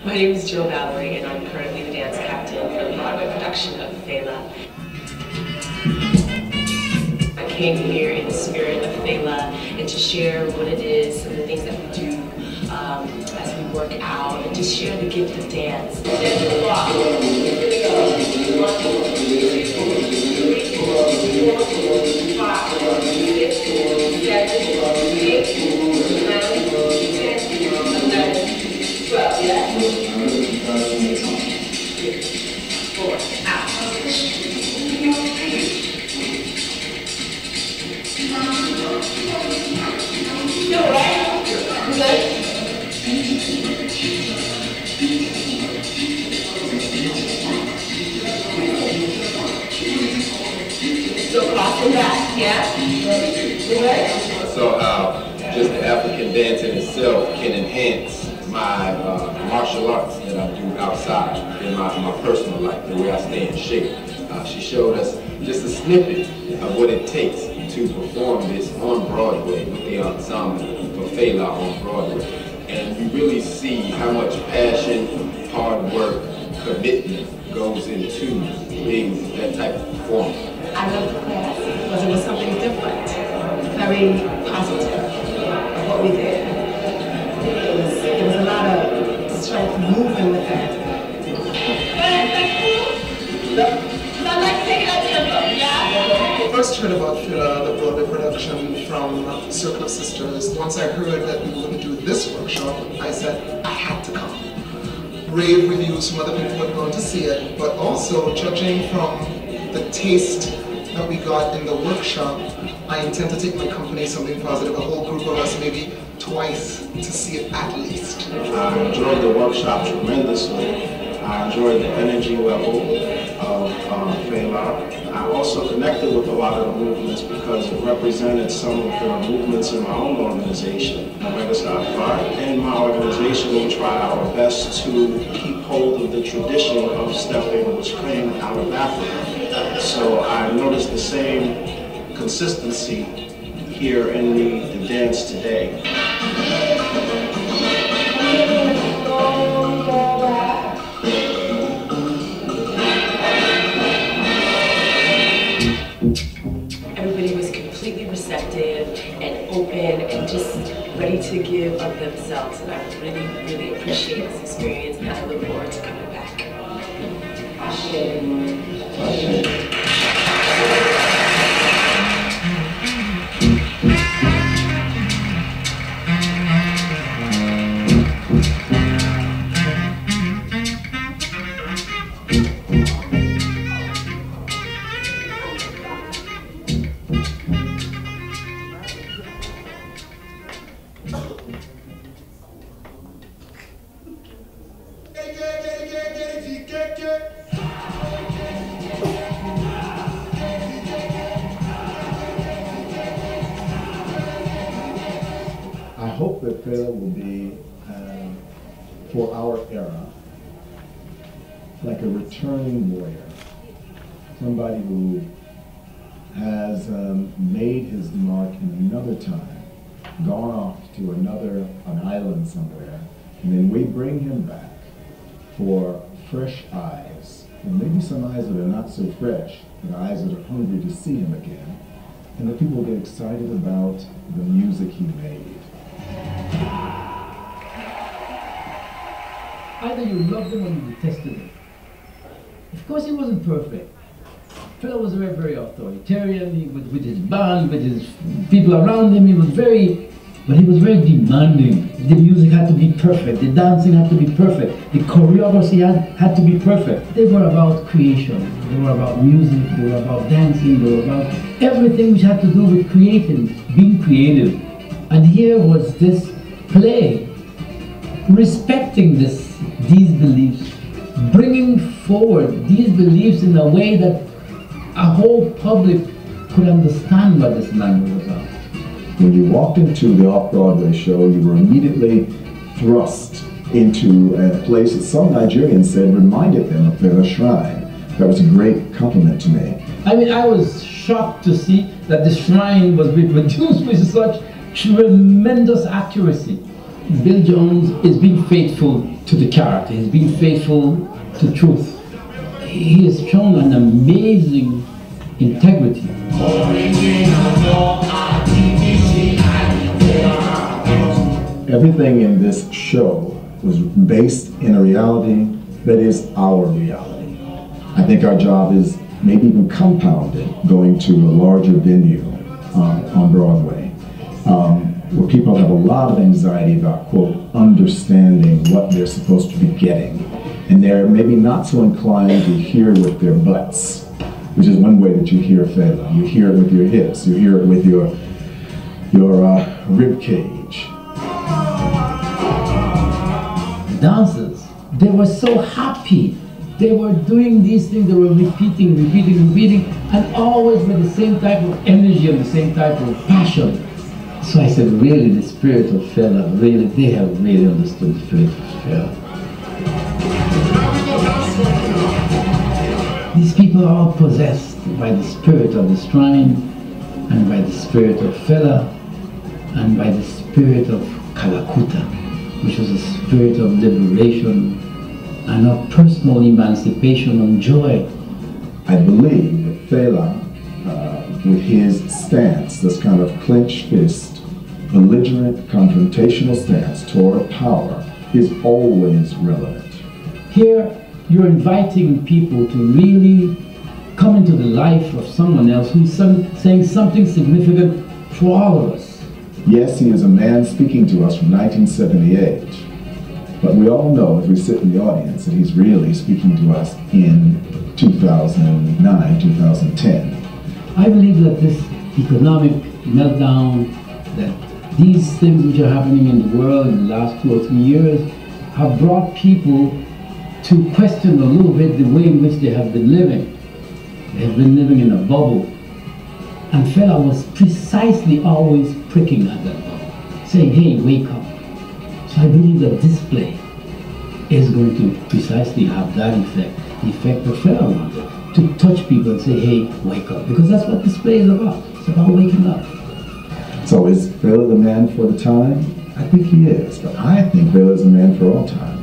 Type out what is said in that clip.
My name is Jill Valerie, and I'm currently the dance captain for the Broadway production of Fela. I came here in the spirit of Fela and to share what it is, some of the things that we do as we work out, and just share the gift of dance. So how just the African dance in itself can enhance my martial arts that I do outside in my personal life, the way I stay in shape. She showed us just a snippet of what it takes to perform this on Broadway with the ensemble for Fela on Broadway. And you really see how much passion, hard work, commitment goes into being that type of performer. I love the class because it was something different, very positive of what we did. There was a lot of strength moving with that. I'd like to take it up tempo, yeah? I first heard about the Broadway production from Circle of Sisters. Once I heard that we were going to do this workshop, I said I had to come. Rave reviews from other people who had gone to see it, but also judging from the taste that we got in the workshop, I intend to take my company something positive, a whole group of us, maybe twice, to see it at least. I enjoyed the workshop tremendously. I enjoyed the energy level of Fela. I also connected with a lot of the movements because it represented some of the movements in my own organization, Megastar Park. In my organization, we try our best to keep hold of the tradition of stepping, which came out of Africa. So I noticed the same consistency here in the dance today. Everybody was completely receptive and open and just ready to give of themselves, and I really, really appreciate this experience, and I look forward to coming back. I hope that Fela will be, for our era, like a returning warrior. Somebody who has made his mark in another time, gone off to an island somewhere, and then we bring him back for fresh eyes, and maybe some eyes that are not so fresh, but eyes that are hungry to see him again, and that people get excited about the music he made. Either you loved him or you detested him. Of course he wasn't perfect. Fela was very, very authoritarian with his band, with his people around him. He was very demanding. The music had to be perfect, the dancing had to be perfect, the choreography had to be perfect. They were about creation, they were about music, they were about dancing, they were about everything which had to do with creating, being creative. And here was this play, respecting these beliefs, bringing forward these beliefs in a way that a whole public could understand what this man was about. When you walked into the Off-Broadway show, you were immediately thrust into a place that some Nigerians said reminded them of Fela Shrine. That was a great compliment to me. I mean, I was shocked to see that the shrine was reproduced with such tremendous accuracy. Bill Jones is being faithful to the character. He's been faithful to truth. He has shown an amazing integrity. Everything in this show was based in a reality that is our reality. I think our job is maybe even compounded going to a larger venue on Broadway, where people have a lot of anxiety about, quote, understanding what they're supposed to be getting. And they're maybe not so inclined to hear with their butts, which is one way that you hear Fela. You hear it with your hips, you hear it with your rib cage. Dancers, they were so happy. They were doing these things, they were repeating, and always with the same type of energy and the same type of passion. So I said, really, the spirit of Fela, really, they have really understood the spirit of Fela. These people are all possessed by the spirit of the shrine, and by the spirit of Fela, and by the spirit of Kalakuta, which was a spirit of liberation and of personal emancipation and joy. I believe that Fela, with his stance, this kind of clenched fist, belligerent, confrontational stance toward power, is always relevant. Here, you're inviting people to really come into the life of someone else who's saying something significant for all of us. Yes, he is a man speaking to us from 1978, but we all know as we sit in the audience that he's really speaking to us in 2009, 2010. I believe that this economic meltdown, that these things which are happening in the world in the last 2 or 3 years have brought people to question a little bit the way in which they have been living. They have been living in a bubble. And Fela was precisely always pricking at that bubble, saying, hey, wake up. So I believe that this play is going to precisely have that effect, the effect that Fela wanted, to touch people and say, hey, wake up. Because that's what this play is about. It's about waking up. So is Fela the man for the time? I think he is, but I think Fela is the man for all time.